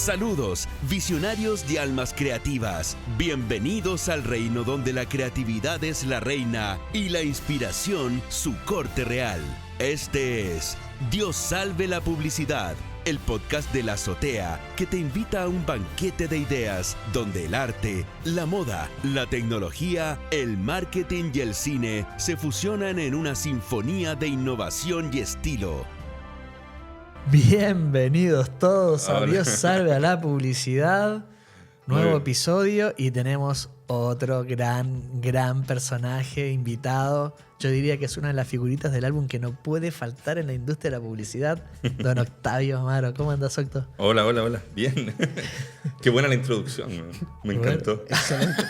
Saludos, visionarios de almas creativas. Bienvenidos al reino donde la creatividad es la reina y la inspiración su corte real. Este es Dios salve la publicidad, el podcast de La Azotea que te invita a un banquete de ideas donde el arte, la moda, la tecnología, el marketing y el cine se fusionan en una sinfonía de innovación y estilo. Bienvenidos todos a Hola. Dios salve a la publicidad. Nuevo episodio y tenemos otro gran personaje invitado. Yo diría que es una de las figuritas del álbum que no puede faltar en la industria de la publicidad. Don Octavio Amaro. ¿Cómo andas, Octo? Hola. Bien. Qué buena la introducción. Me encantó. Excelente.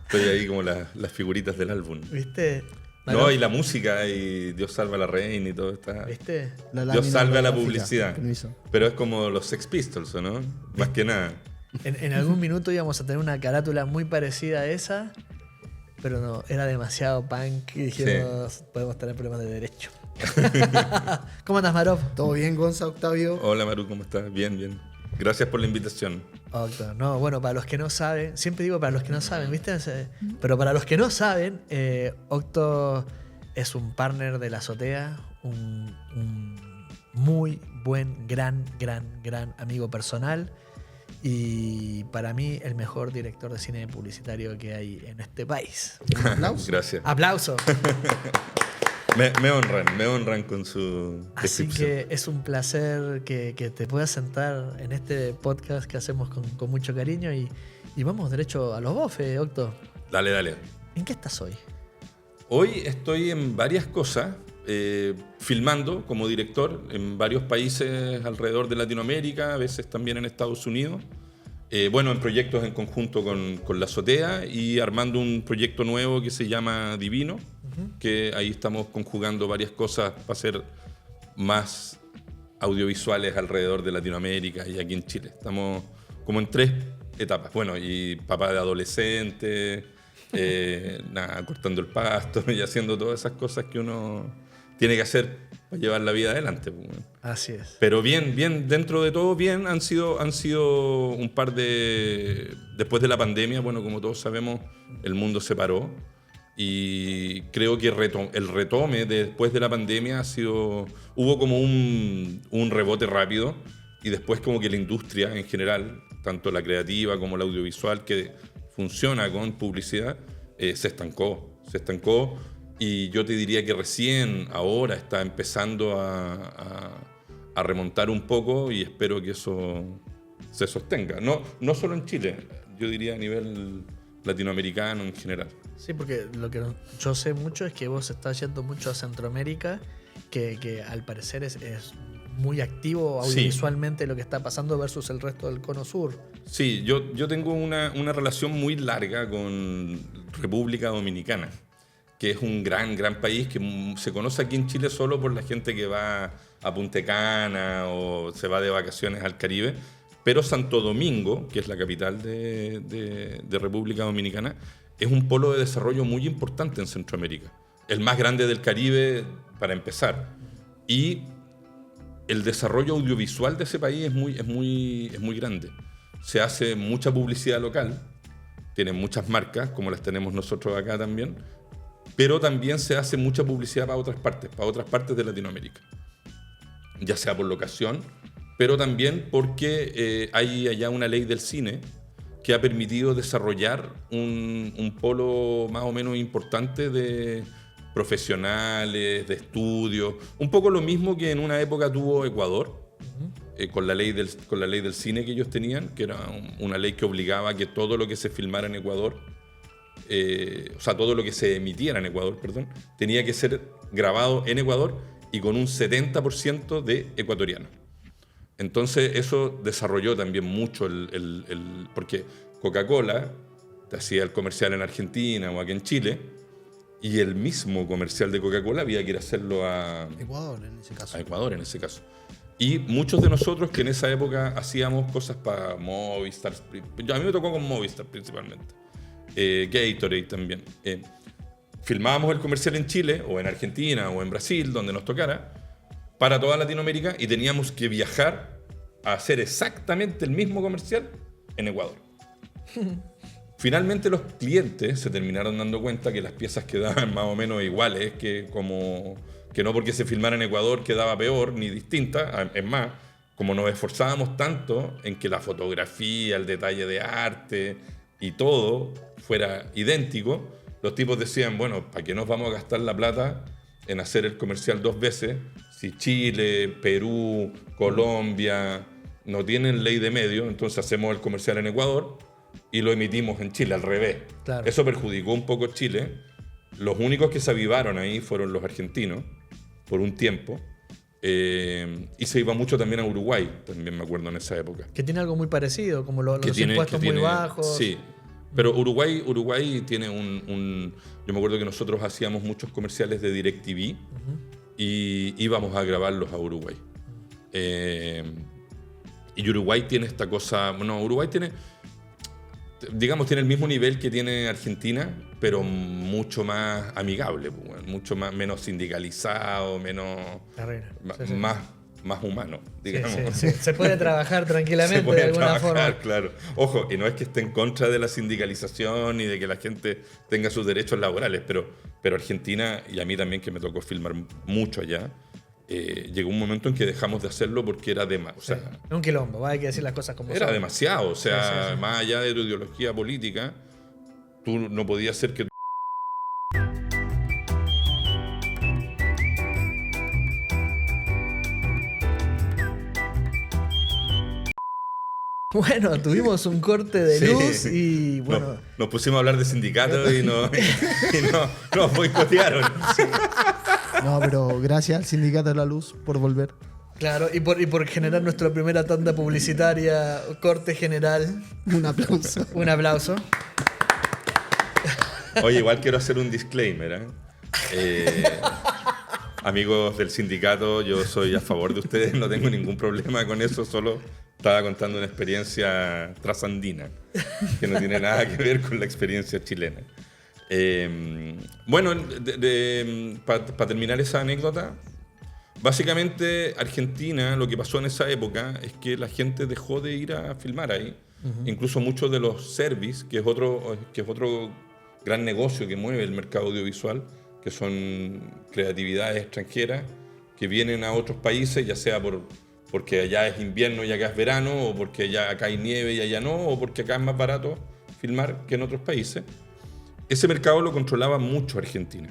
Estoy ahí como las figuritas del álbum. ¿Viste? No, y la música, y Dios salva a la reina y todo está. ¿Viste? Dios salve a la publicidad. Pero es como los Sex Pistols, ¿no? Más que nada. En algún minuto íbamos a tener una carátula muy parecida a esa, pero no, era demasiado punk y dijimos, podemos tener problemas de derecho. ¿Cómo andas, Marov? ¿Todo bien, Gonza, Octavio? Hola, Maru, ¿cómo estás? Bien. Gracias por la invitación. Octo, no, bueno, para los que no saben, siempre digo para los que no saben, ¿viste? Pero para los que no saben, Octo es un partner de La Azotea, un muy buen, gran amigo personal y para mí el mejor director de cine publicitario que hay en este país. Un aplauso. Gracias. ¡Aplauso! Me honran con su Así descripción. que es un placer que te puedas sentar en este podcast que hacemos con mucho cariño y vamos derecho a los bofes, Octo. Dale. ¿En qué estás hoy? Hoy estoy en varias cosas, filmando como director en varios países alrededor de Latinoamérica, a veces también en Estados Unidos. En proyectos en conjunto con La Azotea y armando un proyecto nuevo que se llama Divino, que ahí estamos conjugando varias cosas para hacer más audiovisuales alrededor de Latinoamérica y aquí en Chile. Estamos como en 3 etapas. Bueno, y papá de adolescente, cortando el pasto y haciendo todas esas cosas que uno tiene que hacer para llevar la vida adelante. Así es. Pero bien, dentro de todo bien, han sido un par de... Después de la pandemia, bueno, como todos sabemos, el mundo se paró y creo que el retome después de la pandemia hubo como un rebote rápido y después como que la industria en general, tanto la creativa como la audiovisual que funciona con publicidad, se estancó y yo te diría que recién ahora está empezando a remontar un poco y espero que eso se sostenga. No solo en Chile, yo diría a nivel latinoamericano en general. Sí, porque lo que yo sé mucho es que vos estás yendo mucho a Centroamérica, que al parecer es muy activo audiovisualmente lo que está pasando versus el resto del cono sur. Sí, yo tengo una relación muy larga con República Dominicana, que es un gran país que se conoce aquí en Chile solo por la gente que va a Punta Cana o se va de vacaciones al Caribe. Pero Santo Domingo, que es la capital de República Dominicana, es un polo de desarrollo muy importante en Centroamérica. El más grande del Caribe, para empezar. Y el desarrollo audiovisual de ese país es muy grande. Se hace mucha publicidad local, tienen muchas marcas, como las tenemos nosotros acá también, pero también se hace mucha publicidad para otras partes de Latinoamérica. Ya sea por locación, pero también porque hay allá una ley del cine que ha permitido desarrollar un polo más o menos importante de profesionales, de estudios, un poco lo mismo que en una época tuvo Ecuador, con la ley del cine que ellos tenían, que era una ley que obligaba a que todo lo que se filmara en Ecuador, todo lo que se emitiera en Ecuador, tenía que ser grabado en Ecuador y con un 70% de ecuatoriano. Entonces eso desarrolló también mucho porque Coca-Cola te hacía el comercial en Argentina o aquí en Chile y el mismo comercial de Coca-Cola había que ir a hacerlo a Ecuador en ese caso. A Ecuador en ese caso. Y muchos de nosotros que en esa época hacíamos cosas para Movistar, a mí me tocó con Movistar principalmente, Gatorade también. Filmábamos el comercial en Chile o en Argentina o en Brasil, donde nos tocara, para toda Latinoamérica y teníamos que viajar a hacer exactamente el mismo comercial en Ecuador. Finalmente los clientes se terminaron dando cuenta que las piezas quedaban más o menos iguales, que no porque se filmara en Ecuador quedaba peor ni distinta. Es más, como nos esforzábamos tanto en que la fotografía, el detalle de arte y todo fuera idéntico, los tipos decían, bueno, ¿para qué nos vamos a gastar la plata en hacer el comercial 2 veces si Chile, Perú, Colombia no tienen ley de medios? Entonces hacemos el comercial en Ecuador y lo emitimos en Chile, al revés. Claro. Eso perjudicó un poco Chile. Los únicos que se avivaron ahí fueron los argentinos, por un tiempo. Y se iba mucho también a Uruguay, también me acuerdo en esa época. Que tiene algo muy parecido, como los impuestos muy bajos. Sí, pero Uruguay tiene yo me acuerdo que nosotros hacíamos muchos comerciales de DirecTV y íbamos a grabarlos a Uruguay. Y Uruguay tiene esta cosa... No, Uruguay tiene... Digamos, tiene el mismo nivel que tiene Argentina, pero mucho más amigable, mucho menos sindicalizado, más humano, digamos. Sí. Se puede trabajar tranquilamente Se puede de alguna trabajar, forma. claro. Ojo, y no es que esté en contra de la sindicalización y de que la gente tenga sus derechos laborales, pero Argentina, y a mí también que me tocó filmar mucho allá, llegó un momento en que dejamos de hacerlo porque era demasiado. O sea, un quilombo, hay que decir las cosas como era son. demasiado. O sea, Sí. más allá de tu ideología política, tú no podías ser que... Bueno, tuvimos un corte de luz y bueno. Nos pusimos a hablar de sindicatos y nos boicotearon. No, pero gracias al Sindicato de la Luz por volver. Claro, y por generar nuestra primera tanda publicitaria, corte general. Un aplauso. Un aplauso. Oye, igual quiero hacer un disclaimer, amigos del sindicato, yo soy a favor de ustedes, no tengo ningún problema con eso, solo estaba contando una experiencia trasandina que no tiene nada que ver con la experiencia chilena. Bueno, para terminar esa anécdota, básicamente Argentina, lo que pasó en esa época es que la gente dejó de ir a filmar ahí. Incluso muchos de los service, que es otro gran negocio que mueve el mercado audiovisual, que son creatividades extranjeras que vienen a otros países, ya sea porque allá es invierno y acá es verano, o porque acá hay nieve y allá no, o porque acá es más barato filmar que en otros países. Ese mercado lo controlaba mucho Argentina.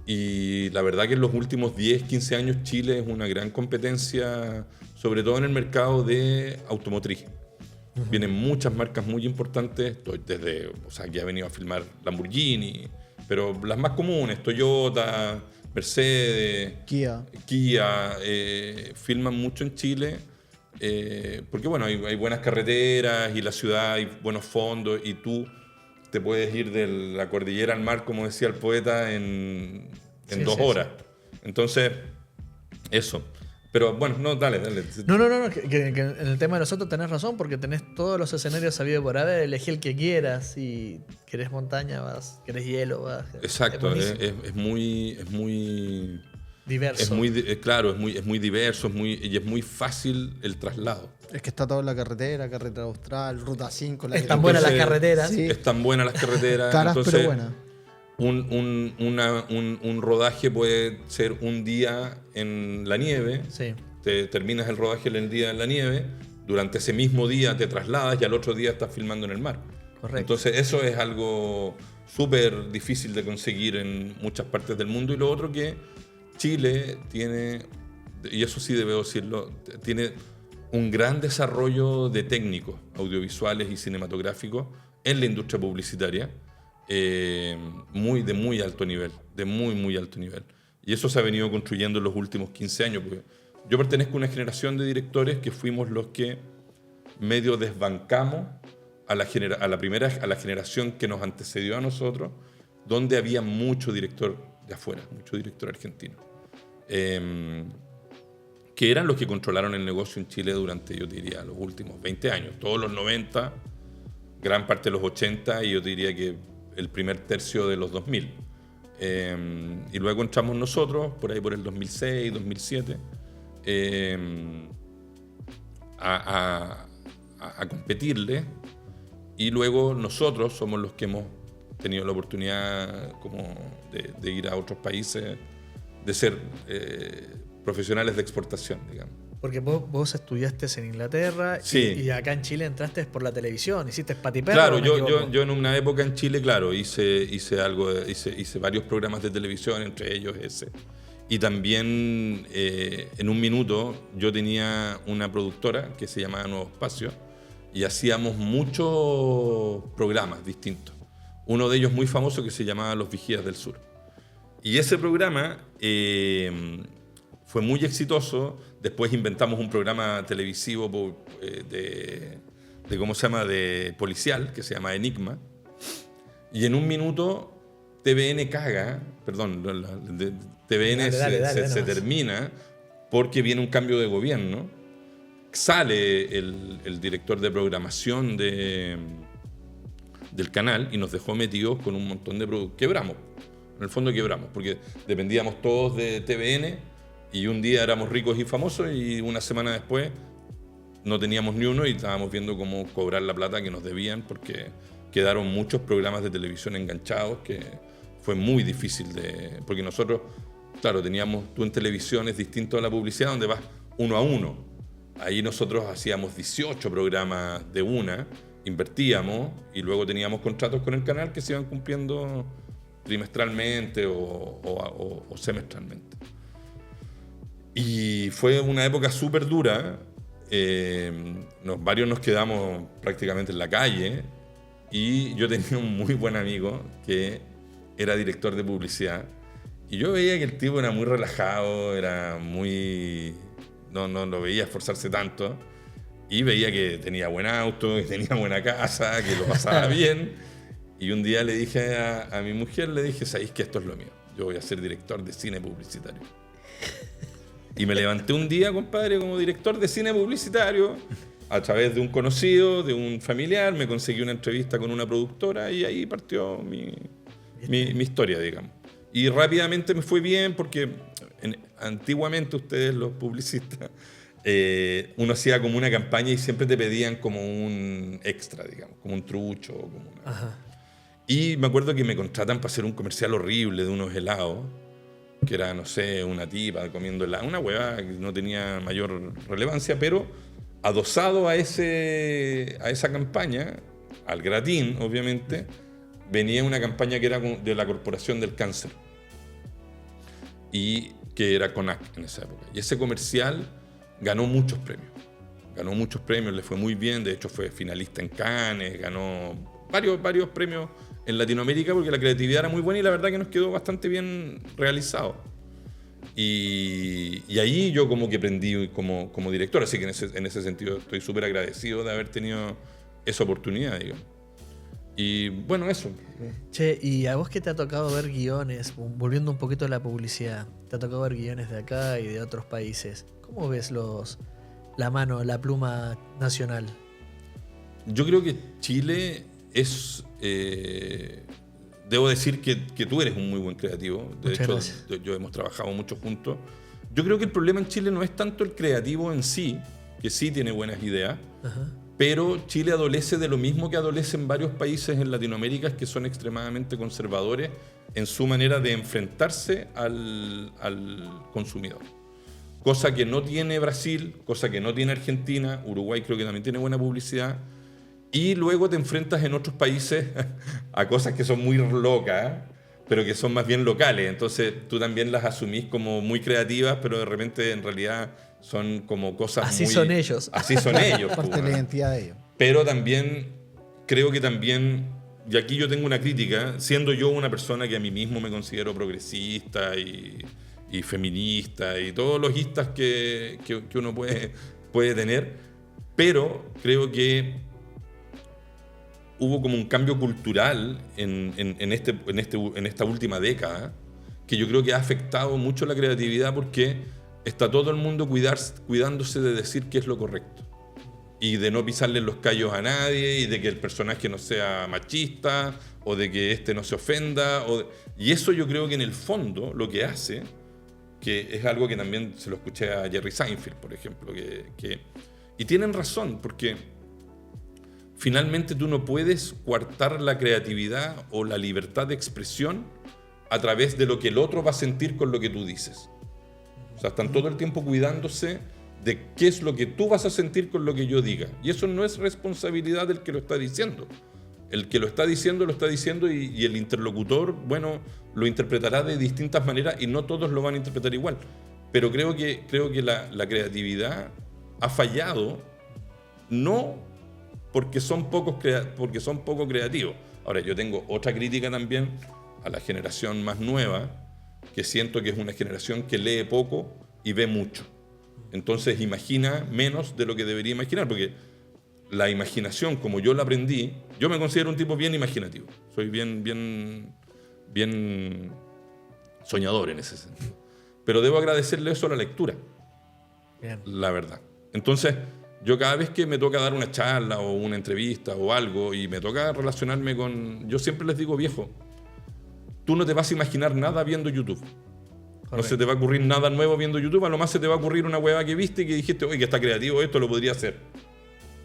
Y la verdad que en los últimos 10, 15 años Chile es una gran competencia, sobre todo en el mercado de automotriz. Vienen muchas marcas muy importantes, que ha venido a filmar Lamborghini, pero las más comunes, Toyota, Mercedes, Kia, filman mucho en Chile, porque bueno, hay buenas carreteras y la ciudad hay buenos fondos y tú te puedes ir de la cordillera al mar, como decía el poeta, en 2 horas. Entonces, eso. Pero bueno, no, dale. No, que en el tema de nosotros tenés razón, porque tenés todos los escenarios sabidos por haber, elegí el que quieras, si querés montaña vas, querés hielo vas. Exacto, es muy diverso. Claro, es muy diverso, y es muy fácil el traslado. es que está todo en la carretera austral, ruta 5. Están buenas las carreteras. Sí. Están buenas las carreteras. Caras, entonces, pero buenas. Un rodaje puede ser un día en la nieve. Sí. Te terminas el rodaje el día en la nieve. Durante ese mismo día te trasladas y al otro día estás filmando en el mar. Correcto. Entonces eso es algo súper difícil de conseguir en muchas partes del mundo. Y lo otro que Chile tiene, y eso sí debo decirlo, tiene un gran desarrollo de técnicos audiovisuales y cinematográficos en la industria publicitaria. De muy alto nivel, de muy alto nivel. Y eso se ha venido construyendo en los últimos 15 años. Porque yo pertenezco a una generación de directores que fuimos los que medio desbancamos a la generación que nos antecedió a nosotros, donde había mucho director de afuera, mucho director argentino. Que eran los que controlaron el negocio en Chile durante, yo diría, los últimos 20 años. Todos los 90, gran parte de los 80 y yo diría que el primer tercio de los 2000. Y luego entramos nosotros, por ahí por el 2006, 2007, a competirle, y luego nosotros somos los que hemos tenido la oportunidad como de ir a otros países, de ser profesionales de exportación, digamos. Porque vos estudiaste en Inglaterra Sí. y acá en Chile entraste por la televisión, hiciste Patiperro. Claro, ¿o me yo equivoco? en una época en Chile, claro, hice varios programas de televisión, entre ellos ese. Y también en un minuto yo tenía una productora que se llamaba Nuevo Espacio y hacíamos muchos programas distintos. Uno de ellos muy famoso que se llamaba Los Vigías del Sur. Y ese programa fue muy exitoso. Después inventamos un programa televisivo de ¿cómo se llama? De policial, que se llama Enigma. Y en un minuto TVN caga, perdón, TVN Dale, se termina porque viene un cambio de gobierno. Sale el director de programación del canal y nos dejó metidos con un montón de productos. Quebramos, en el fondo quebramos, porque dependíamos todos de TVN. Y un día éramos ricos y famosos y una semana después no teníamos ni uno y estábamos viendo cómo cobrar la plata que nos debían porque quedaron muchos programas de televisión enganchados que fue muy difícil porque nosotros, claro, tú en televisión es distinto a la publicidad donde vas uno a uno. Ahí nosotros hacíamos 18 programas de una, invertíamos y luego teníamos contratos con el canal que se iban cumpliendo trimestralmente o semestralmente. Y fue una época súper dura. Varios nos quedamos prácticamente en la calle. Y yo tenía un muy buen amigo que era director de publicidad. Y yo veía que el tipo era muy relajado, era muy... No lo veía esforzarse tanto. Y veía que tenía buen auto, que tenía buena casa, que lo pasaba bien. Y un día le dije a mi mujer, le dije, ¿sabéis que esto es lo mío? Yo voy a ser director de cine publicitario. Y me levanté un día, compadre, como director de cine publicitario, a través de un conocido, de un familiar, me conseguí una entrevista con una productora y ahí partió mi historia, digamos. Y rápidamente me fue bien porque antiguamente ustedes, los publicistas, uno hacía como una campaña y siempre te pedían como un extra, digamos, como un trucho. Ajá. Y me acuerdo que me contratan para hacer un comercial horrible de unos helados, que era, no sé, una tipa comiendo helado, una huevada que no tenía mayor relevancia, pero adosado a esa campaña, al gratín, obviamente, venía una campaña que era de la Corporación del Cáncer, y que era CONAC en esa época. Y ese comercial ganó muchos premios, le fue muy bien, de hecho fue finalista en Cannes, ganó varios premios en Latinoamérica porque la creatividad era muy buena y la verdad que nos quedó bastante bien realizado. Y ahí yo como que aprendí como director, así que en ese sentido estoy súper agradecido de haber tenido esa oportunidad, digamos. Y bueno, eso. Che, ¿y a vos qué te ha tocado ver guiones? Volviendo un poquito a la publicidad, te ha tocado ver guiones de acá y de otros países. ¿Cómo ves la pluma nacional? Yo creo que Chile es... debo decir que tú eres un muy buen creativo. De Muchas hecho, gracias. yo hemos trabajado mucho juntos. Yo creo que el problema en Chile no es tanto el creativo en sí, que sí tiene buenas ideas, Ajá. pero Chile adolece de lo mismo que adolecen varios países en Latinoamérica, que son extremadamente conservadores en su manera de enfrentarse al consumidor. Cosa que no tiene Brasil, cosa que no tiene Argentina, Uruguay creo que también tiene buena publicidad. Y luego te enfrentas en otros países a cosas que son muy locas, pero que son más bien locales. Entonces tú también las asumís como muy creativas, pero de repente en realidad son como cosas Así muy... son ellos. Así son ellos. Parte pues, de la ¿no? identidad de ellos. Pero también, creo que también, y aquí yo tengo una crítica, siendo yo una persona que a mí mismo me considero progresista y feminista y todos los istas que uno puede tener, pero creo que hubo como un cambio cultural en esta última década que yo creo que ha afectado mucho la creatividad porque está todo el mundo cuidándose de decir qué es lo correcto y de no pisarle los callos a nadie y de que el personaje no sea machista o de que este no se ofenda. Y eso yo creo que en el fondo lo que hace, que es algo que también se lo escuché a Jerry Seinfeld, por ejemplo, que Y tienen razón, porque finalmente tú no puedes coartar la creatividad o la libertad de expresión a través de lo que el otro va a sentir con lo que tú dices. O sea, están todo el tiempo cuidándose de qué es lo que tú vas a sentir con lo que yo diga. Y eso no es responsabilidad del que lo está diciendo. El que lo está diciendo y el interlocutor, bueno, lo interpretará de distintas maneras y no todos lo van a interpretar igual. Pero creo que la creatividad ha fallado, no porque son poco creativos. Ahora, yo tengo otra crítica también a la generación más nueva, que siento que es una generación que lee poco y ve mucho. Entonces imagina menos de lo que debería imaginar, porque la imaginación, como yo la aprendí, yo me considero un tipo bien imaginativo. Soy bien soñador en ese sentido. Pero debo agradecerle eso a la lectura, Bien. la verdad. Entonces, yo cada vez que me toca dar una charla o una entrevista o algo y me toca relacionarme con... Yo siempre les digo, viejo, tú no te vas a imaginar nada viendo YouTube. Correcto. No se te va a ocurrir nada nuevo viendo YouTube, a lo más se te va a ocurrir una hueva que viste y que dijiste, oye, que está creativo esto, lo podría hacer.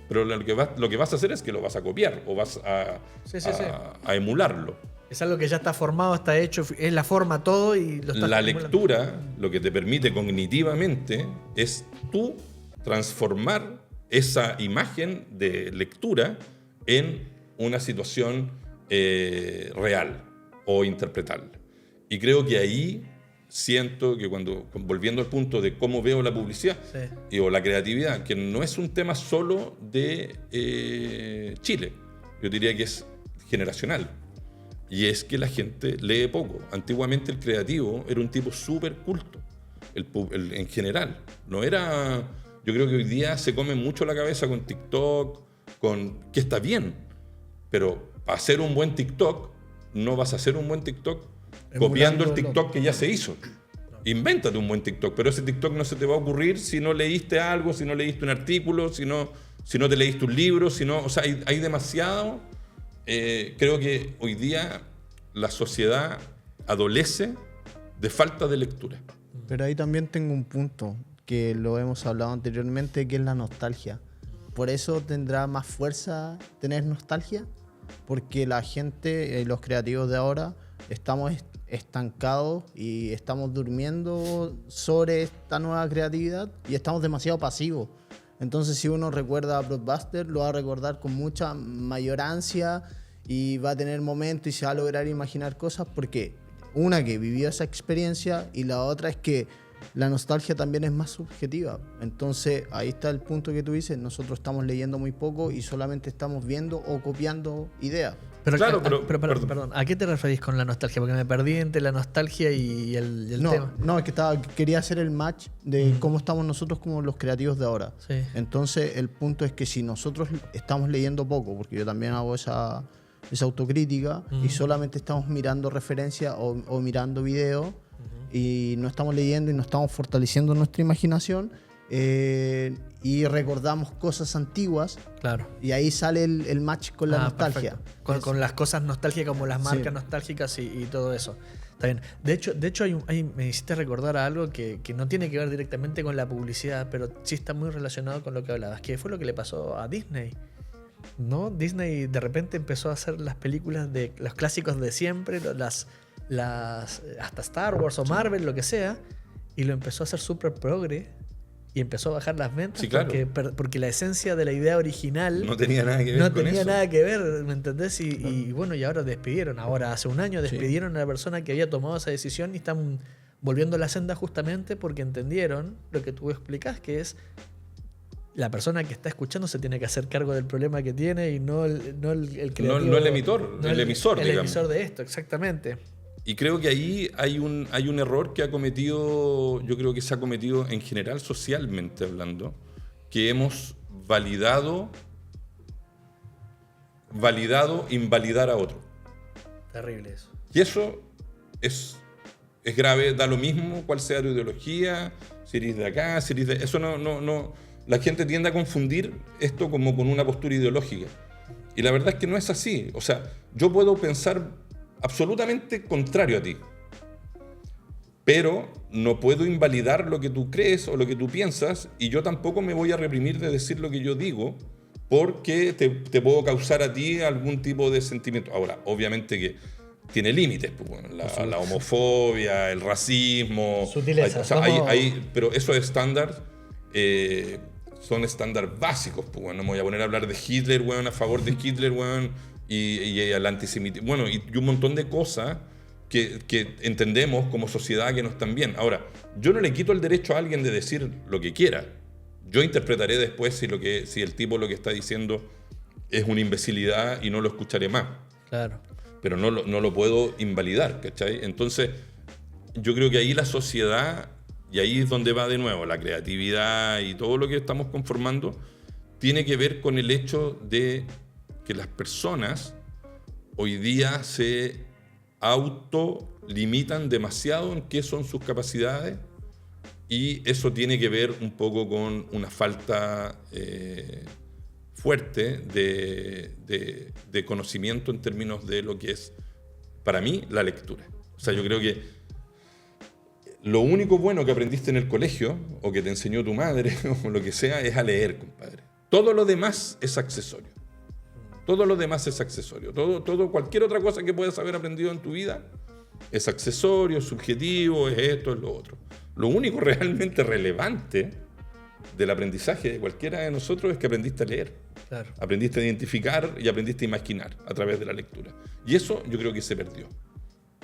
Pero lo que vas a hacer es que lo vas a copiar o vas a emularlo. Es algo que ya está formado, está hecho, es la forma todo y lo estás La emulando. lectura, lo que te permite cognitivamente, es tú transformar esa imagen de lectura en una situación real o interpretable. Y creo que ahí siento que volviendo al punto de cómo veo la publicidad o la creatividad, que no es un tema solo de Chile, yo diría que es generacional. Y es que la gente lee poco. Antiguamente el creativo era un tipo súper culto, en general. No era... Yo creo que hoy día se come mucho la cabeza con TikTok, que está bien, pero para hacer un buen TikTok, no vas a hacer un buen TikTok copiando el TikTok que ya se hizo. Invéntate un buen TikTok, pero ese TikTok no se te va a ocurrir si no leíste algo, si no leíste un artículo, si no te leíste un libro, o sea, hay demasiado. Creo que hoy día la sociedad adolece de falta de lectura. Pero ahí también tengo un punto que lo hemos hablado anteriormente, que es la nostalgia. Por eso tendrá más fuerza tener nostalgia, porque la gente, los creativos de ahora, estamos estancados y estamos durmiendo sobre esta nueva creatividad y estamos demasiado pasivos. Entonces, si uno recuerda a Blockbuster, lo va a recordar con mucha mayor ansia y va a tener momentos y se va a lograr imaginar cosas, porque una, que vivió esa experiencia, y la otra es que la nostalgia también es más subjetiva. Entonces, ahí está el punto que tú dices. Nosotros estamos leyendo muy poco y solamente estamos viendo o copiando ideas. Pero, claro, perdón, ¿a qué te referís con la nostalgia? Porque me perdí entre la nostalgia y el tema. No, es que quería hacer el match de cómo estamos nosotros como los creativos de ahora. Sí. Entonces, el punto es que si nosotros estamos leyendo poco, porque yo también hago esa autocrítica, y solamente estamos mirando referencias o mirando videos, y no estamos leyendo y no estamos fortaleciendo nuestra imaginación, y recordamos cosas antiguas, claro, y ahí sale el match con la nostalgia. Con las cosas nostálgicas, como las marcas nostálgicas y todo eso. Está bien. De hecho me hiciste recordar a algo que no tiene que ver directamente con la publicidad, pero sí está muy relacionado con lo que hablabas, que fue lo que le pasó a Disney. ¿No? Disney de repente empezó a hacer las películas de los clásicos de siempre, hasta Star Wars o Marvel, lo que sea, y lo empezó a hacer súper progre y empezó a bajar las ventas, sí, claro, porque la esencia de la idea original no tenía nada que ver no con tenía eso. nada que ver, ¿me entendés? Y bueno, y ahora hace un año despidieron a la persona que había tomado esa decisión y están volviendo a la senda justamente porque entendieron lo que tú explicás, que es la persona que está escuchando se tiene que hacer cargo del problema que tiene y no el creativo. No el emitor, el emisor, el digamos. emisor de esto, exactamente. Y creo que ahí hay un error que yo creo que se ha cometido en general socialmente hablando, que hemos validado invalidar a otro. Terrible eso. Y eso es grave, da lo mismo cuál sea tu ideología, si eres de acá, si eres de... Eso no. La gente tiende a confundir esto como con una postura ideológica. Y la verdad es que no es así. O sea, yo puedo pensar absolutamente contrario a ti. pero no puedo invalidar lo que tú crees o lo que tú piensas, y yo tampoco me voy a reprimir de decir lo que yo digo, porque te puedo causar a ti algún tipo de sentimiento. Ahora, obviamente que tiene límites, pues, bueno, la homofobia, el racismo. Sutileza. O sea, pero esos estándares son estándares básicos. Pues, bueno, no me voy a poner a hablar de Hitler, weón, a favor de Hitler, weón, y el antisemitismo. Bueno, y un montón de cosas que entendemos como sociedad que no están bien. Ahora, yo no le quito el derecho a alguien de decir lo que quiera. Yo interpretaré después si el tipo lo que está diciendo es una imbecilidad y no lo escucharé más. Claro. Pero no lo puedo invalidar, ¿cachai? Entonces, yo creo que ahí la sociedad, y ahí es donde va de nuevo la creatividad y todo lo que estamos conformando, tiene que ver con el hecho de que las personas hoy día se autolimitan demasiado en qué son sus capacidades, y eso tiene que ver un poco con una falta fuerte de conocimiento en términos de lo que es, para mí, la lectura. O sea, yo creo que lo único bueno que aprendiste en el colegio, o que te enseñó tu madre, o lo que sea, es a leer, compadre. Todo lo demás es accesorio. Todo lo demás es accesorio. Cualquier otra cosa que puedas haber aprendido en tu vida es accesorio, subjetivo, es esto, es lo otro. Lo único realmente relevante del aprendizaje de cualquiera de nosotros es que aprendiste a leer. Claro. Aprendiste a identificar y aprendiste a imaginar a través de la lectura. Y eso yo creo que se perdió.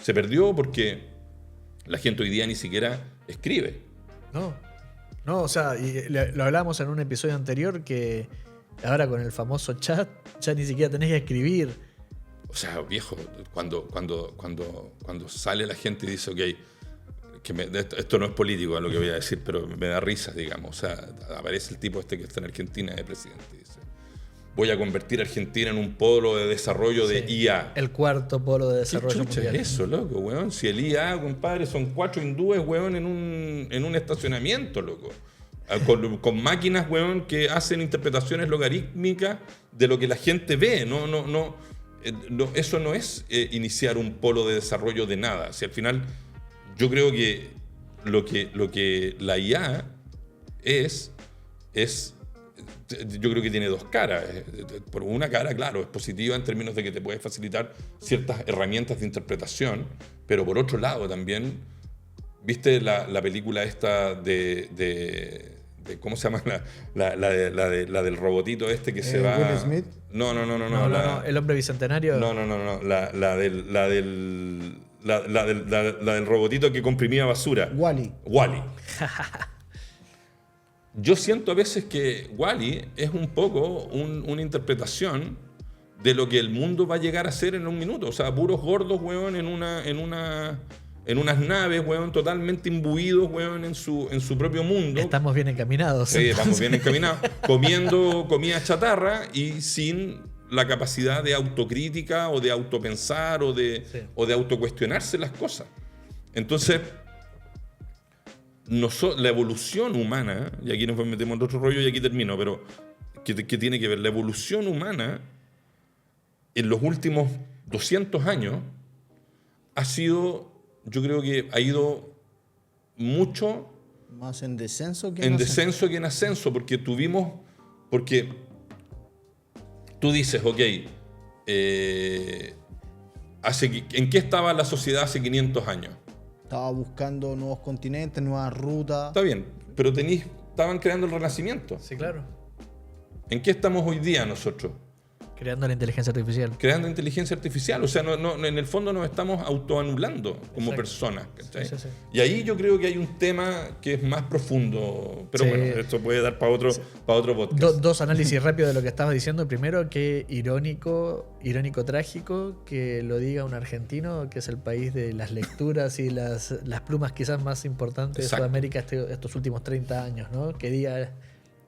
Se perdió porque la gente hoy día ni siquiera escribe. No, o sea, y lo hablábamos en un episodio anterior, que ahora con el famoso chat ya ni siquiera tenés que escribir. O sea, viejo, cuando sale la gente y dice, ok, esto no es político lo que voy a decir, pero me da risa, digamos. O sea, aparece el tipo este que está en Argentina de presidente y dice, voy a convertir a Argentina en un polo de desarrollo de IA. El cuarto polo de ¿Qué desarrollo chucha mundial. es eso, loco, weón? Si el IA, compadre, son 4 hindúes, weón, en un estacionamiento, loco. Con máquinas, weón, que hacen interpretaciones logarítmicas de lo que la gente ve. Eso no es iniciar un polo de desarrollo de nada. Si al final, yo creo que lo que la IA es yo creo que tiene dos caras. Por una cara, claro, es positiva en términos de que te puede facilitar ciertas herramientas de interpretación, pero por otro lado también, ¿viste la película esta de ¿cómo se llama? La del robotito este que se va... Will Smith. No, El hombre bicentenario. No. La del robotito que comprimía basura. Wall-E. Yo siento a veces que Wall-E es un poco una interpretación de lo que el mundo va a llegar a ser en un minuto. O sea, puros gordos, weón, en unas naves, weón, totalmente imbuidos, weón, en su propio mundo. Estamos bien encaminados. Sí, vamos bien encaminados. Comiendo comida chatarra y sin la capacidad de autocrítica o de autopensar o de autocuestionarse las cosas. Entonces, la evolución humana, y aquí nos metemos en otro rollo y aquí termino, pero ¿qué tiene que ver? La evolución humana en los últimos 200 años ha sido, yo creo que ha ido mucho más en descenso que en ascenso, porque tú dices, ok, ¿en qué estaba la sociedad hace 500 años? Estaba buscando nuevos continentes, nuevas rutas. Está bien, pero estaban creando el Renacimiento. Sí, claro. ¿En qué estamos hoy día nosotros? Creando la inteligencia artificial. Creando inteligencia artificial. O sea, en el fondo nos estamos autoanulando como Exacto. personas. ¿Cachai? Sí. Y ahí yo creo que hay un tema que es más profundo. Pero Sí. bueno, esto puede dar para otro podcast. Dos análisis rápidos de lo que estabas diciendo. Primero, que irónico, trágico que lo diga un argentino, que es el país de las lecturas y las plumas quizás más importantes Exacto. de Sudamérica estos últimos 30 años, ¿no? Que diga,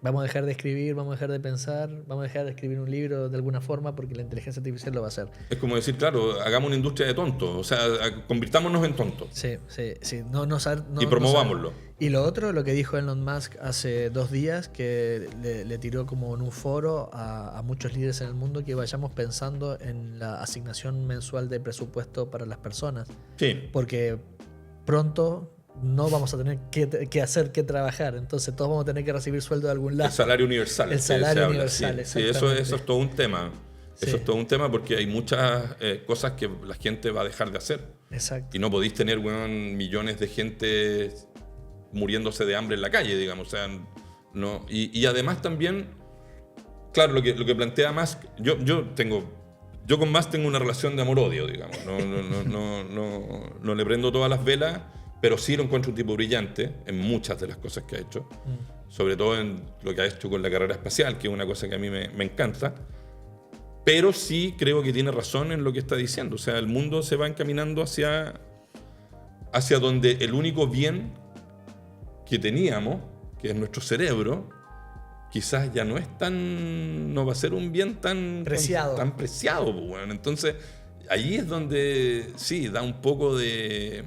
vamos a dejar de escribir, vamos a dejar de pensar, vamos a dejar de escribir un libro de alguna forma porque la inteligencia artificial lo va a hacer. Es como decir, claro, hagamos una industria de tontos. O sea, convirtámonos en tontos. Sí. Y promovámoslo. Y lo otro, lo que dijo Elon Musk hace 2 días, que le tiró como en un foro a muchos líderes en el mundo que vayamos pensando en la asignación mensual de presupuesto para las personas. Sí. Porque pronto no vamos a tener que hacer, que trabajar. Entonces todos vamos a tener que recibir sueldo de algún lado. El salario universal. El salario se habla, universal, sí, eso es todo un tema. Sí. Eso es todo un tema porque hay muchas cosas que la gente va a dejar de hacer. Exacto. Y no podéis tener, weón, millones de gente muriéndose de hambre en la calle, digamos. O sea, no. Y además también, claro, lo que plantea Musk, yo con Musk tengo una relación de amor-odio, digamos. No le prendo todas las velas, pero sí lo encuentro un tipo brillante en muchas de las cosas que ha hecho. Sobre todo en lo que ha hecho con la carrera espacial, que es una cosa que a mí me encanta. Pero sí creo que tiene razón en lo que está diciendo. O sea, el mundo se va encaminando hacia donde el único bien que teníamos, que es nuestro cerebro, quizás ya no va a ser un bien tan preciado. Pues, bueno. Entonces, ahí es donde sí, da un poco de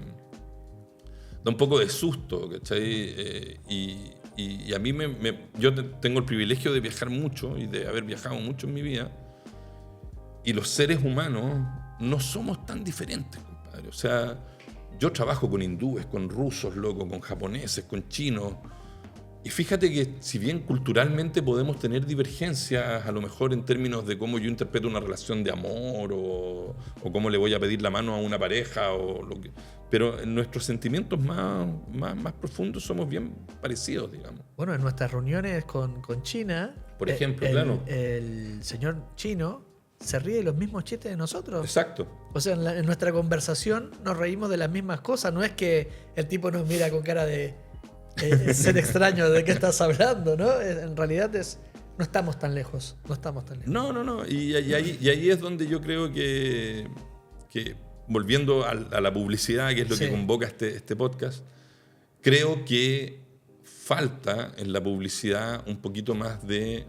susto, ¿cachai? Y a mí yo tengo el privilegio de viajar mucho y de haber viajado mucho en mi vida. Y los seres humanos no somos tan diferentes, compadre. O sea, yo trabajo con hindúes, con rusos, loco, con japoneses, con chinos. Y fíjate que si bien culturalmente podemos tener divergencias, a lo mejor en términos de cómo yo interpreto una relación de amor o cómo le voy a pedir la mano a una pareja, pero en nuestros sentimientos más profundos somos bien parecidos, digamos. Bueno, en nuestras reuniones con China, por ejemplo, claro. El señor chino se ríe de los mismos chistes de nosotros. Exacto. O sea, en nuestra conversación nos reímos de las mismas cosas. No es que el tipo nos mira con cara de ser extraño de qué estás hablando, ¿no? En realidad no estamos tan lejos. No. Y ahí es donde yo creo que volviendo a la publicidad, que es lo que convoca este podcast, creo que falta en la publicidad un poquito más de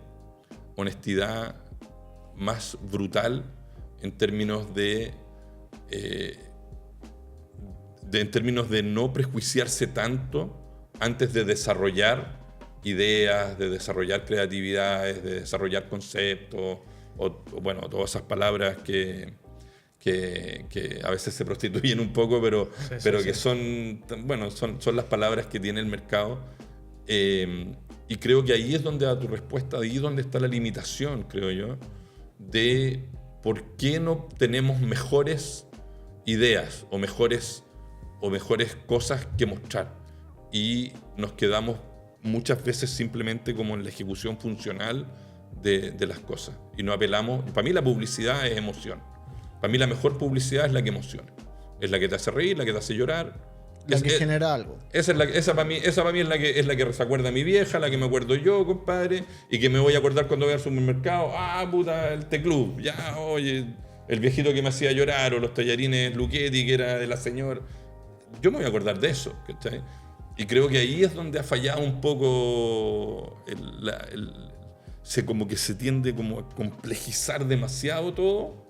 honestidad, más brutal en términos de no prejuiciarse tanto antes de desarrollar ideas, de desarrollar creatividades, de desarrollar conceptos, o bueno, todas esas palabras que a veces se prostituyen un poco, pero que son las palabras que tiene el mercado. Y creo que ahí es donde da tu respuesta, ahí es donde está la limitación, creo yo, de por qué no tenemos mejores ideas o mejores cosas que mostrar. Y nos quedamos muchas veces simplemente como en la ejecución funcional de las cosas. Y no apelamos. Para mí la publicidad es emoción. Para mí la mejor publicidad es la que emociona. Es la que te hace reír, la que te hace llorar. La que genera algo. Esa para mí es la que se acuerda a mi vieja, la que me acuerdo yo, compadre, y que me voy a acordar cuando voy al supermercado. Ah, puta, el T-Club. Ya, oye, el viejito que me hacía llorar, o los tallarines Luchetti, que era de la señora. Yo me voy a acordar de eso, ¿cachai? Y creo que ahí es donde ha fallado un poco como que se tiende como a complejizar demasiado todo.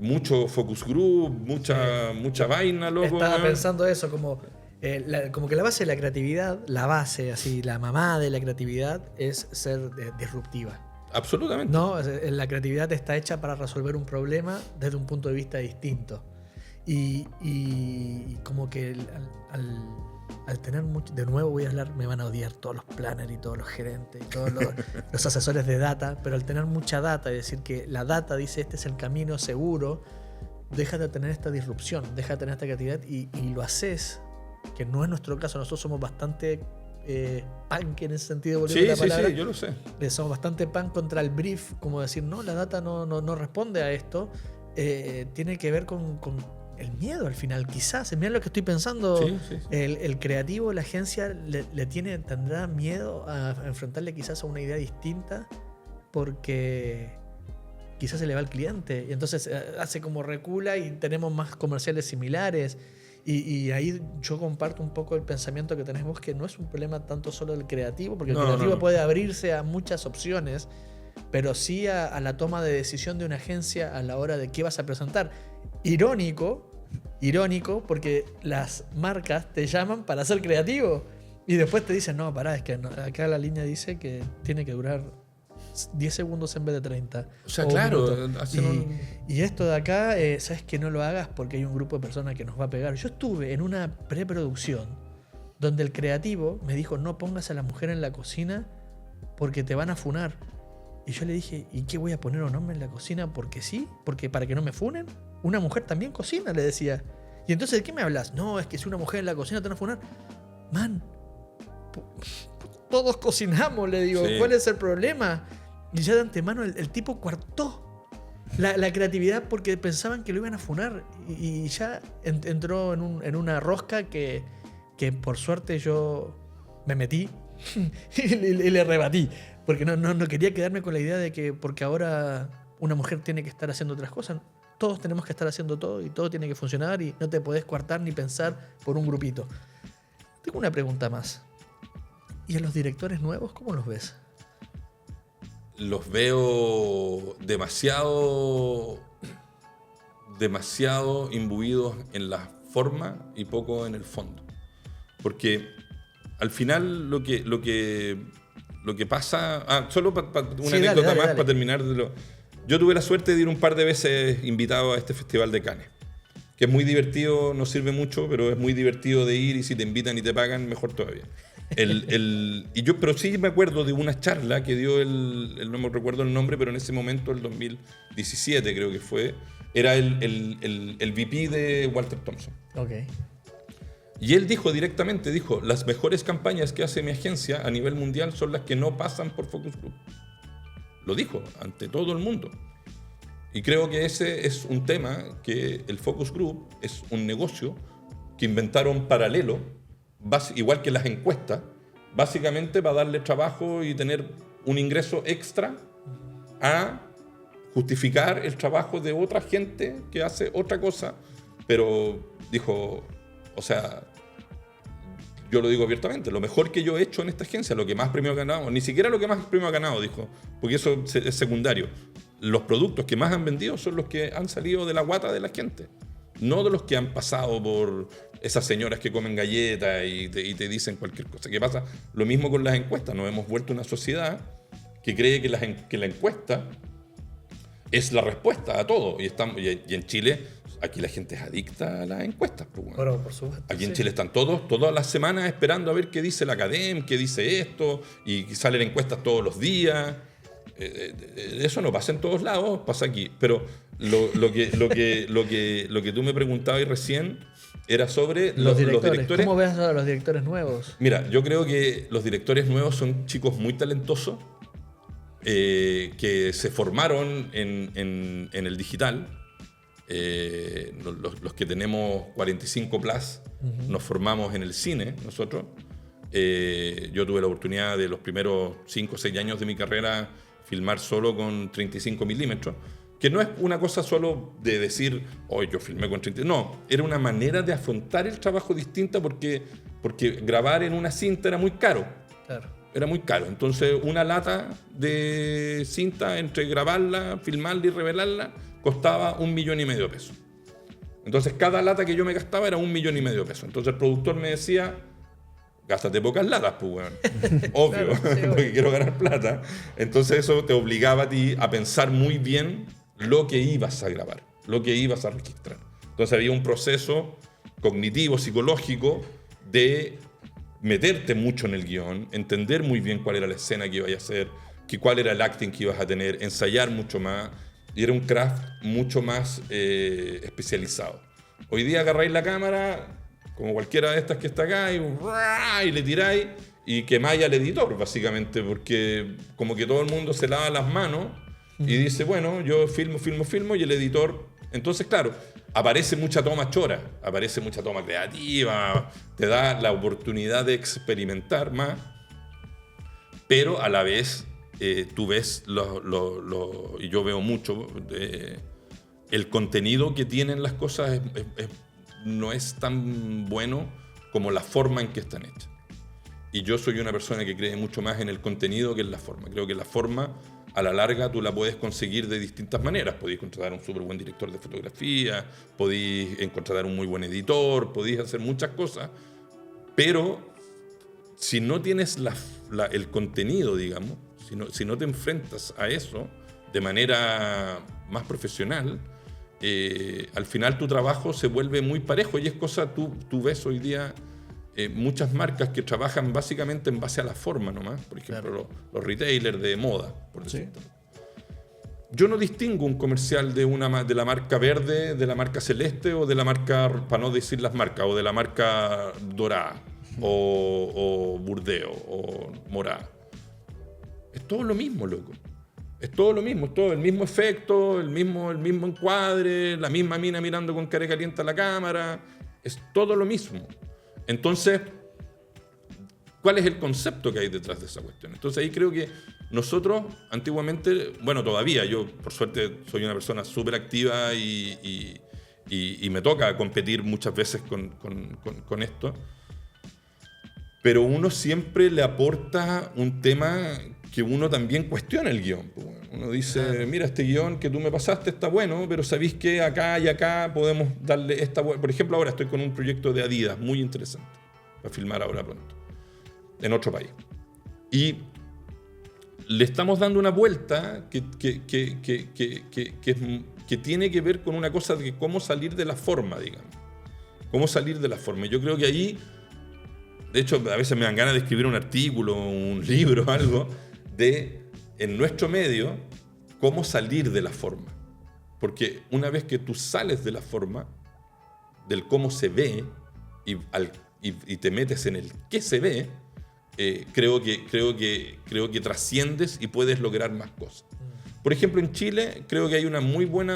Mucho focus group, mucha vaina, loco. Estaba pensando eso, como que la base de la creatividad, la mamá de la creatividad es ser disruptiva. Absolutamente. No, la creatividad está hecha para resolver un problema desde un punto de vista distinto. Y como que al tener mucho, de nuevo voy a hablar, me van a odiar todos los planners y todos los gerentes y todos los asesores de data, pero al tener mucha data y decir que la data dice este es el camino seguro, deja de tener esta disrupción, deja de tener esta creatividad y lo haces, que no es nuestro caso. Nosotros somos bastante punk en ese sentido, volviendo a la palabra. Sí, yo lo sé. Somos bastante punk contra el brief, como decir, no, la data no responde a esto. Tiene que ver con el miedo al final, quizás. Mira lo que estoy pensando. Sí. El creativo, la agencia, tendrá miedo a enfrentarle quizás a una idea distinta porque quizás se le va al cliente. Y entonces hace como recula y tenemos más comerciales similares. Y ahí yo comparto un poco el pensamiento que tenemos, que no es un problema tanto solo del creativo, porque el creativo puede abrirse a muchas opciones, pero sí a la toma de decisión de una agencia a la hora de qué vas a presentar. Irónico, porque las marcas te llaman para ser creativo y después te dicen, no, pará, es que acá la línea dice que tiene que durar 10 segundos en vez de 30. O sea, un claro, minuto. Y esto de acá, sabes que no lo hagas porque hay un grupo de personas que nos va a pegar. Yo estuve en una preproducción donde el creativo me dijo, no pongas a la mujer en la cocina porque te van a funar. Y yo le dije, ¿y qué voy a poner a un hombre en la cocina? ¿Porque sí? ¿Porque para que no me funen? Una mujer también cocina, le decía. Y entonces, ¿de qué me hablas? No, es que si una mujer en la cocina te van a funar. Man, todos cocinamos, le digo. Sí. ¿Cuál es el problema? Y ya de antemano el tipo coartó la creatividad porque pensaban que lo iban a funar. Y ya entró en una rosca que por suerte yo me metí y le rebatí. Porque no quería quedarme con la idea de que porque ahora una mujer tiene que estar haciendo otras cosas. Todos tenemos que estar haciendo todo y todo tiene que funcionar y no te podés coartar ni pensar por un grupito. Tengo una pregunta más. ¿Y a los directores nuevos cómo los ves? Los veo demasiado imbuidos en la forma y poco en el fondo. Porque al final lo que pasa... solo una anécdota más para terminar. Yo tuve la suerte de ir un par de veces invitado a este Festival de Cannes, que es muy divertido, no sirve mucho, pero es muy divertido de ir y si te invitan y te pagan, mejor todavía. Pero sí me acuerdo de una charla que dio no me recuerdo el nombre, pero en ese momento, el 2017 creo que fue, era el VP de Walter Thompson. Okay. Y él dijo directamente, las mejores campañas que hace mi agencia a nivel mundial son las que no pasan por Focus Group. Lo dijo ante todo el mundo. Y creo que ese es un tema que el Focus Group es un negocio que inventaron paralelo, igual que las encuestas, básicamente para darle trabajo y tener un ingreso extra a justificar el trabajo de otra gente que hace otra cosa. Pero dijo... O sea, yo lo digo abiertamente, lo mejor que yo he hecho en esta agencia, lo que más premio ha ganado, ni siquiera lo que más premio ha ganado, dijo, porque eso es secundario. Los productos que más han vendido son los que han salido de la guata de la gente, no de los que han pasado por esas señoras que comen galletas y te dicen cualquier cosa. ¿Qué pasa? Lo mismo con las encuestas, nos hemos vuelto una sociedad que cree que la encuesta es la respuesta a todo, y en Chile... Aquí la gente es adicta a las encuestas. Pues, bueno. Bueno, por supuesto. Aquí en Chile están todas las semanas esperando a ver qué dice la Academ, qué dice esto, y salen encuestas todos los días. Eso no pasa en todos lados, pasa aquí. Pero lo que tú me preguntabas recién era sobre los directores. ¿Cómo ves a los directores nuevos? Mira, yo creo que los directores nuevos son chicos muy talentosos que se formaron en el digital. Los que tenemos 45 plus nos formamos en el cine nosotros. Yo tuve la oportunidad de los primeros 5 o 6 años de mi carrera filmar solo con 35 milímetros, que no es una cosa solo de decir yo filmé con 30, no, era una manera de afrontar el trabajo distinta porque grabar en una cinta era muy caro. Claro. Era muy caro, entonces una lata de cinta entre grabarla, filmarla y revelarla costaba $1,5 millones de pesos. Entonces cada lata que yo me gastaba era $1,5 millones de pesos. Entonces el productor me decía, gástate pocas latas, pues, bueno. Obvio, claro, sí, porque quiero ganar plata. Entonces eso te obligaba a ti a pensar muy bien lo que ibas a grabar, lo que ibas a registrar. Entonces había un proceso cognitivo, psicológico de meterte mucho en el guión, entender muy bien cuál era la escena que ibas a hacer, cuál era el acting que ibas a tener, ensayar mucho más. Y era un craft mucho más especializado. Hoy día agarráis la cámara, como cualquiera de estas que está acá, y le tiráis y quemáis al editor, básicamente, porque como que todo el mundo se lava las manos y dice, bueno, yo filmo, y el editor... Entonces, claro, aparece mucha toma chora, aparece mucha toma creativa, te da la oportunidad de experimentar más, pero a la vez... tú ves, y yo veo mucho, el contenido que tienen las cosas no es tan bueno como la forma en que están hechas. Y yo soy una persona que cree mucho más en el contenido que en la forma. Creo que la forma, a la larga, tú la puedes conseguir de distintas maneras. Podéis contratar un súper buen director de fotografía, podéis contratar un muy buen editor, podéis hacer muchas cosas, pero si no tienes el contenido, digamos, Si no te enfrentas a eso de manera más profesional, al final tu trabajo se vuelve muy parejo y es cosa, tú ves hoy día muchas marcas que trabajan básicamente en base a la forma nomás, por ejemplo, los retailers de moda, por decirlo. Yo no distingo un comercial de la marca verde, de la marca celeste o de la marca, para no decir las marcas, o de la marca dorada o burdeo o morada. Es todo lo mismo, loco. Es todo lo mismo, es todo el mismo efecto, el mismo encuadre, la misma mina mirando con cara caliente a la cámara. Es todo lo mismo. Entonces, ¿cuál es el concepto que hay detrás de esa cuestión? Entonces ahí creo que nosotros antiguamente, bueno, todavía, yo por suerte soy una persona súper activa y me toca competir muchas veces con esto, pero uno siempre le aporta un tema que uno también cuestiona el guión. Uno dice, mira, este guión que tú me pasaste está bueno, pero sabéis que acá y acá podemos darle esta... Por ejemplo, ahora estoy con un proyecto de Adidas muy interesante, para filmar ahora pronto, en otro país. Y le estamos dando una vuelta que tiene que ver con una cosa de cómo salir de la forma, digamos. Cómo salir de la forma. Yo creo que ahí, de hecho, a veces me dan ganas de escribir un artículo, un libro, algo, en nuestro medio, cómo salir de la forma. Porque una vez que tú sales de la forma, del cómo se ve, y te metes en el qué se ve, creo que trasciendes y puedes lograr más cosas. Por ejemplo, en Chile creo que hay un muy buen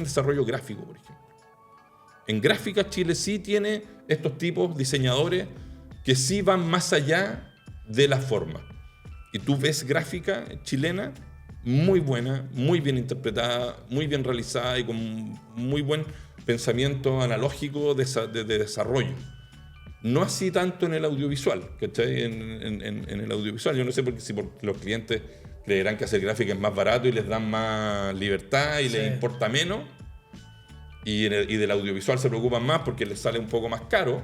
desarrollo gráfico, por ejemplo. En gráfica Chile sí tiene estos tipos diseñadores que sí van más allá de la forma. Y tú ves gráfica chilena muy buena, muy bien interpretada, muy bien realizada y con muy buen pensamiento analógico de desarrollo. No así tanto en el audiovisual, ¿cachai? En el audiovisual. Yo no sé si los clientes creerán que hacer gráfica es más barato y les dan más libertad y les importa menos. Y del audiovisual se preocupan más porque les sale un poco más caro.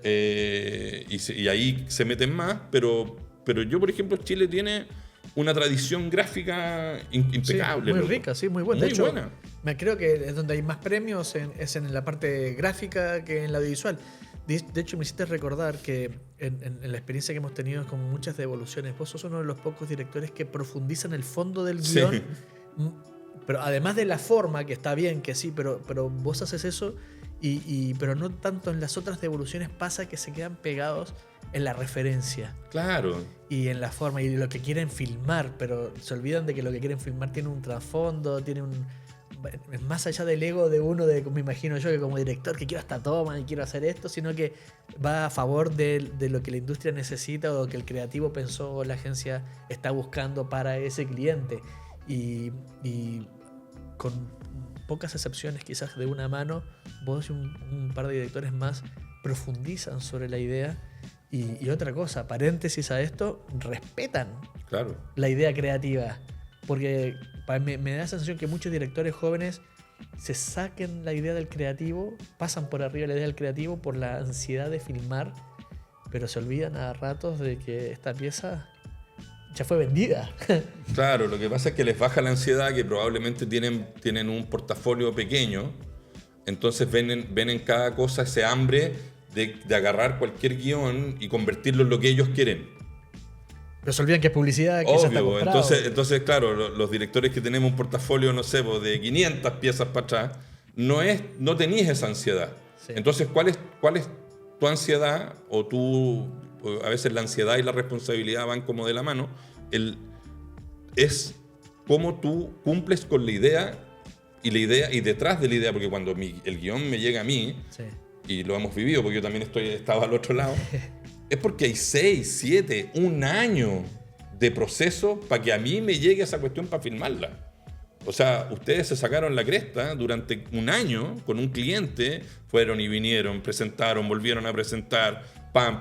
Y ahí se meten más. Pero yo, por ejemplo, Chile tiene una tradición gráfica impecable. Sí, muy rica, sí, muy buena. Muy de hecho, buena. Creo que es donde hay más premios es en la parte gráfica que en la audiovisual. De hecho, me hiciste recordar que en la experiencia que hemos tenido con muchas devoluciones, vos sos uno de los pocos directores que profundizan el fondo del guión. Sí. Pero además de la forma, que está bien, que sí, pero vos haces eso, pero no tanto en las otras devoluciones pasa que se quedan pegados en la referencia. Claro. Y en la forma, y lo que quieren filmar, pero se olvidan de que lo que quieren filmar tiene un trasfondo, es más allá del ego de uno, me imagino yo, que como director, que quiero esta toma y quiero hacer esto, sino que va a favor de lo que la industria necesita o que el creativo pensó o la agencia está buscando para ese cliente. Y con pocas excepciones, quizás de una mano, vos y un par de directores más profundizan sobre la idea. Y otra cosa, paréntesis a esto, respetan la idea creativa. Porque me da la sensación que muchos directores jóvenes se saquen la idea del creativo, pasan por arriba la idea del creativo por la ansiedad de filmar, pero se olvidan a ratos de que esta pieza ya fue vendida. Claro, lo que pasa es que les baja la ansiedad, que probablemente tienen un portafolio pequeño, entonces ven en cada cosa ese hambre de agarrar cualquier guión y convertirlo en lo que ellos quieren. Pero se olvidan que es publicidad, que ya está comprado. Entonces, claro, los directores que tenemos un portafolio, no sé, de 500 piezas para atrás, no tenéis esa ansiedad. Sí. Entonces, ¿cuál es tu ansiedad? A veces la ansiedad y la responsabilidad van como de la mano. Es cómo tú cumples con la idea y detrás de la idea, porque cuando el guión me llega a mí, sí, y lo hemos vivido, porque yo también estaba al otro lado, es porque hay 6, 7, un año de proceso para que a mí me llegue esa cuestión para filmarla. O sea, ustedes se sacaron la cresta durante un año con un cliente, fueron y vinieron, presentaron, volvieron a presentar, pam,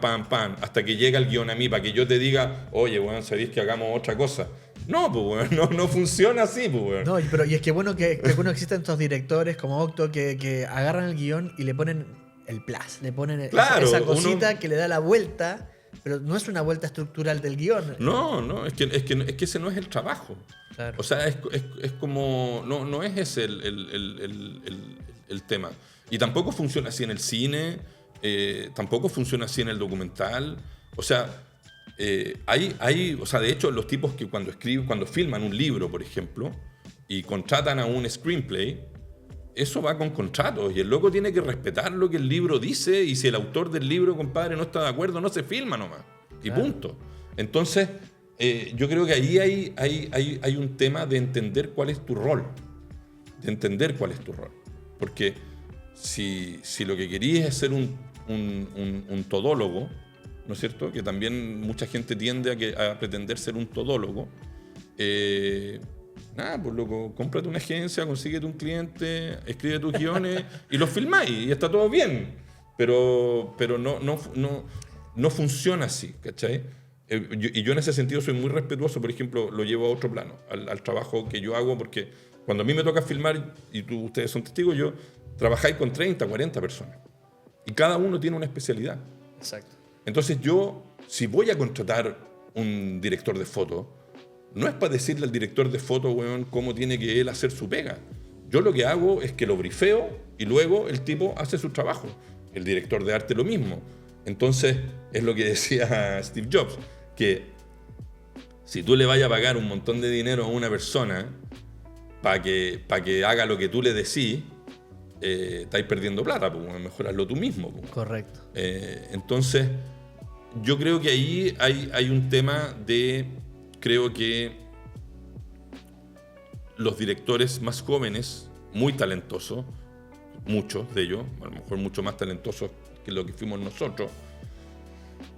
hasta que llega el guión a mí para que yo te diga, oye, bueno, ¿sabéis que hagamos otra cosa? No, pues, bueno, no funciona así, pues, bueno. No, pero y es que bueno que existen estos directores como Octo que agarran el guión y le ponen el plus, le ponen esa cosita que le da la vuelta pero no es una vuelta estructural del guión. No, es que ese no es el trabajo. Claro. O sea, es como... No es ese el tema. Y tampoco funciona así en el cine, tampoco funciona así en el documental. O sea, o sea, de hecho, los tipos que cuando filman un libro, por ejemplo, y contratan a un screenplay, eso va con contratos y el loco tiene que respetar lo que el libro dice, y si el autor del libro, compadre, no está de acuerdo, no se filma nomás. Y claro. Punto. Entonces, yo creo que ahí hay un tema de entender cuál es tu rol. Porque si lo que querías es ser un todólogo, ¿no es cierto? Que también mucha gente tiende a pretender ser un todólogo. Nada, pues loco, cómprate una agencia, consíguete un cliente, escribe tus guiones y los filmáis y está todo bien. Pero no funciona así, ¿cachai? Y yo en ese sentido soy muy respetuoso, por ejemplo, lo llevo a otro plano, al trabajo que yo hago, porque cuando a mí me toca filmar, y ustedes son testigos, yo trabajáis con 30, 40 personas. Y cada uno tiene una especialidad. Exacto. Entonces yo, si voy a contratar un director de foto, no es para decirle al director de foto, weón, cómo tiene que él hacer su pega. Yo lo que hago es que lo brifeo y luego el tipo hace su trabajo. El director de arte lo mismo. Entonces, es lo que decía Steve Jobs, que si tú le vayas a pagar un montón de dinero a una persona para que haga lo que tú le decís, estáis perdiendo plata, pues mejor hazlo tú mismo. Pues. Correcto. Entonces, yo creo que ahí hay un tema de... Creo que los directores más jóvenes, muy talentosos, muchos de ellos, a lo mejor mucho más talentosos que lo que fuimos nosotros,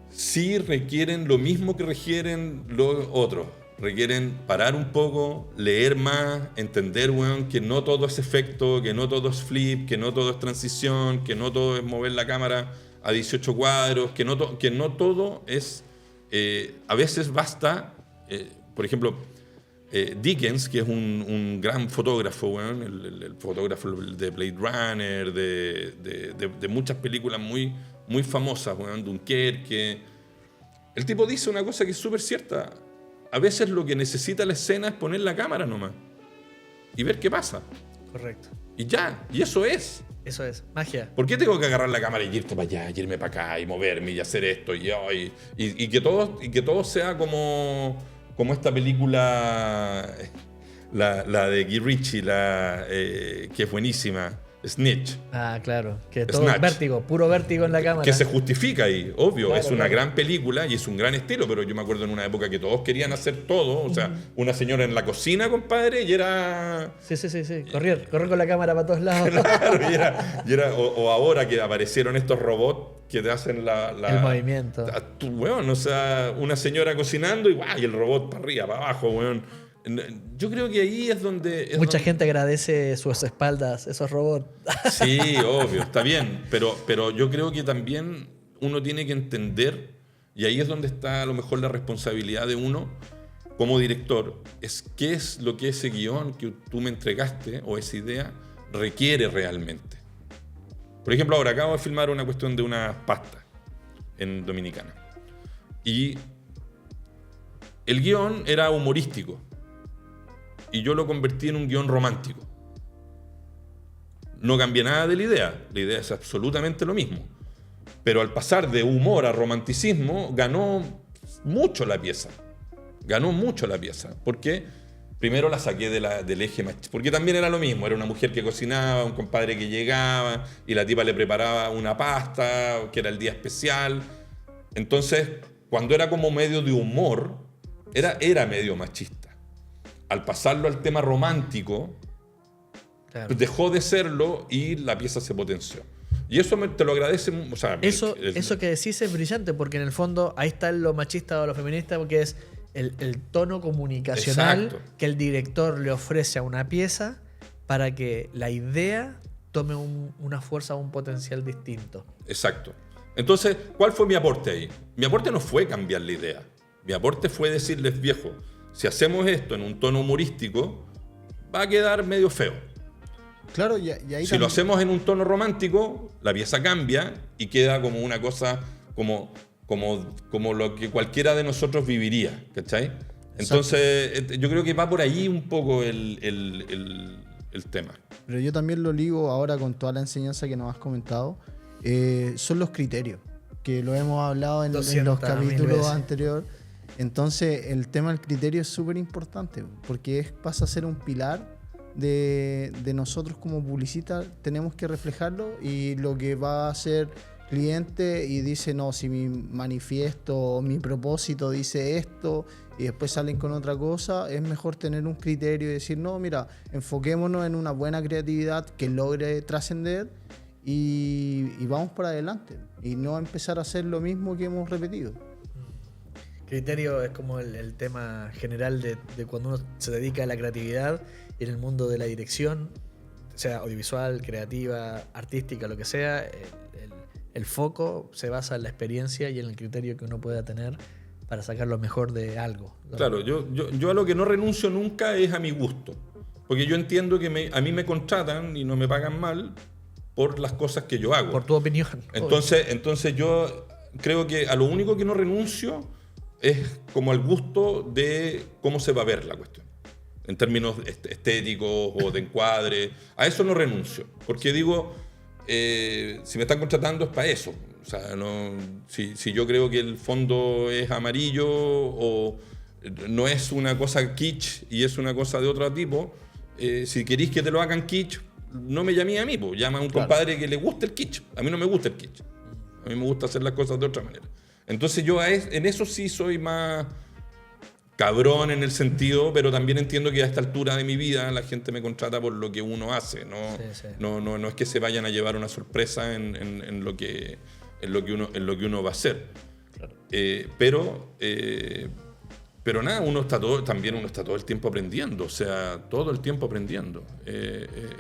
sí requieren lo mismo que requieren los otros. Requieren parar un poco, leer más, entender, weón, que no todo es efecto, que no todo es flip, que no todo es transición, que no todo es mover la cámara a 18 cuadros, que no todo es... a veces basta... por ejemplo, Dickens, que es un gran fotógrafo, bueno, el fotógrafo de Blade Runner, de muchas películas muy, muy famosas, bueno, Dunkerque. El tipo dice una cosa que es súper cierta. A veces lo que necesita la escena es poner la cámara nomás y ver qué pasa. Correcto. Y ya, y eso es. Eso es, magia. ¿Por qué tengo que agarrar la cámara y irte para allá, y irme para acá, y moverme, y hacer esto, y que todo sea como esta película, la de Guy Ritchie, que es buenísima, Snitch. Ah, claro. Que todo Snatch. es vértigo, puro vértigo en la cámara. Que se justifica ahí, obvio. Claro, es una claro. gran película y es un gran estilo, pero yo me acuerdo en una época que todos querían hacer todo. O sea, una señora en la cocina, compadre, y era... Sí. Correr con la cámara para todos lados. Claro, o ahora que aparecieron estos robots que te hacen El movimiento. Weón, o sea, una señora cocinando y el robot para arriba, para abajo, weón. Yo creo que ahí es donde... Mucha gente agradece sus espaldas, esos robots. Sí, obvio, está bien. Pero yo creo que también uno tiene que entender, y ahí es donde está a lo mejor la responsabilidad de uno como director, es qué es lo que ese guión que tú me entregaste o esa idea requiere realmente. Por ejemplo, ahora acabo de filmar una cuestión de unas pastas en Dominicana. Y el guión era humorístico. Y yo lo convertí en un guión romántico. No cambié nada de la idea es absolutamente lo mismo. Pero al pasar de humor a romanticismo, ganó mucho la pieza. Porque primero la saqué del eje machista. Porque también era lo mismo, era una mujer que cocinaba, un compadre que llegaba, y la tipa le preparaba una pasta, que era el día especial. Entonces, cuando era como medio de humor, era medio machista. Al pasarlo al tema romántico, Claro. dejó de serlo y la pieza se potenció. Y eso te lo agradece. O sea, Eso que decís es brillante, porque en el fondo ahí está lo machista o lo feminista, porque es el tono comunicacional. Exacto. Que el director le ofrece a una pieza para que la idea tome una fuerza o un potencial distinto. Exacto. Entonces, ¿cuál fue mi aporte ahí? Mi aporte no fue cambiar la idea. Mi aporte fue decirles, viejo, si hacemos esto en un tono humorístico, va a quedar medio feo. Claro, y ahí Si lo hacemos en un tono romántico, la pieza cambia y queda como una cosa como como lo que cualquiera de nosotros viviría, ¿cachai? Entonces, yo creo que va por ahí un poco el tema. Pero yo también lo ligo ahora con toda la enseñanza que nos has comentado. Son los criterios, que lo hemos hablado en los capítulos anteriores. Entonces, el tema del criterio es súper importante, porque pasa a ser un pilar de nosotros como publicistas. Tenemos que reflejarlo, y lo que va a hacer cliente y dice, no, si mi manifiesto o mi propósito dice esto y después salen con otra cosa, es mejor tener un criterio y decir, no, mira, enfoquémonos en una buena creatividad que logre trascender y vamos para adelante, y no empezar a hacer lo mismo que hemos repetido. Criterio es como el tema general de cuando uno se dedica a la creatividad y en el mundo de la dirección, sea audiovisual, creativa, artística, lo que sea. El foco se basa en la experiencia y en el criterio que uno pueda tener para sacar lo mejor de algo. Claro, yo a lo que no renuncio nunca es a mi gusto. Porque yo entiendo que a mí me contratan y no me pagan mal por las cosas que yo hago. Por tu opinión. Entonces yo creo que a lo único que no renuncio es como al gusto de cómo se va a ver la cuestión. En términos estéticos o de encuadre. A eso no renuncio. Porque digo... si me están contratando es para eso. O sea, si yo creo que el fondo es amarillo o no es una cosa kitsch y es una cosa de otro tipo, si queréis que te lo hagan kitsch, no me llamé a mí, pues llama a un compadre que le guste el kitsch. A mí no me gusta el kitsch. A mí me gusta hacer las cosas de otra manera. Entonces yo en eso sí soy más cabrón en el sentido, pero también entiendo que a esta altura de mi vida la gente me contrata por lo que uno hace, ¿no? Sí. No es que se vayan a llevar una sorpresa en lo que uno va a hacer. Claro. Pero nada, uno está todo el tiempo aprendiendo, o sea, todo el tiempo aprendiendo.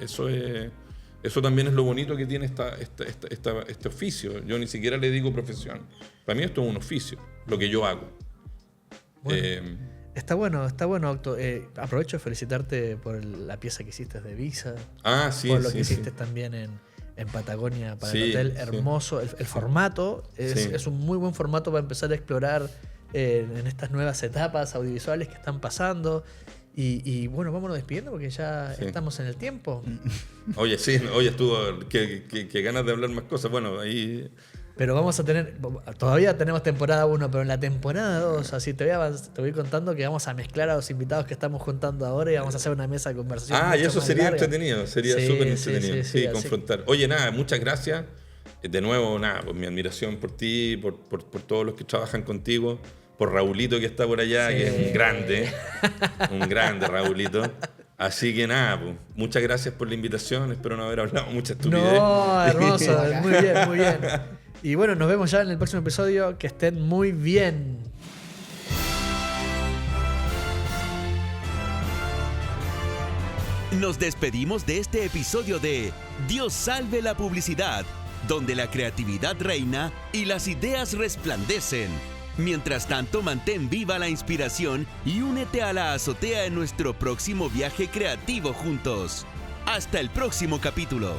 Eso también es lo bonito que tiene este oficio. Yo ni siquiera le digo profesión. Para mí esto es un oficio, lo que yo hago. Bueno, está bueno, Octo. Aprovecho de felicitarte por la pieza que hiciste de Visa. Sí. Por lo que hiciste también en Patagonia para el hotel. Hermoso. El formato es un muy buen formato para empezar a explorar en estas nuevas etapas audiovisuales que están pasando. Y bueno, vámonos despidiendo porque ya estamos en el tiempo. Oye, estuvo que ganas de hablar más cosas. Bueno, ahí... Pero vamos a tener, todavía tenemos temporada 1, pero en la temporada 2, así te voy contando que vamos a mezclar a los invitados que estamos juntando ahora y vamos a hacer una mesa de conversación. Y eso sería larga. Entretenido, sería súper entretenido. Sí, confrontar. Así. Oye, nada, muchas gracias. De nuevo, nada, pues mi admiración por ti, por todos los que trabajan contigo, por Raulito que está por allá, que es un grande Raulito. Así que nada, pues, muchas gracias por la invitación, espero no haber hablado mucha estupidez. No, hermoso, muy bien. Y bueno, nos vemos ya en el próximo episodio. Que estén muy bien. Nos despedimos de este episodio de Dios salve la publicidad, donde la creatividad reina y las ideas resplandecen. Mientras tanto, mantén viva la inspiración y únete a la azotea en nuestro próximo viaje creativo juntos. Hasta el próximo capítulo.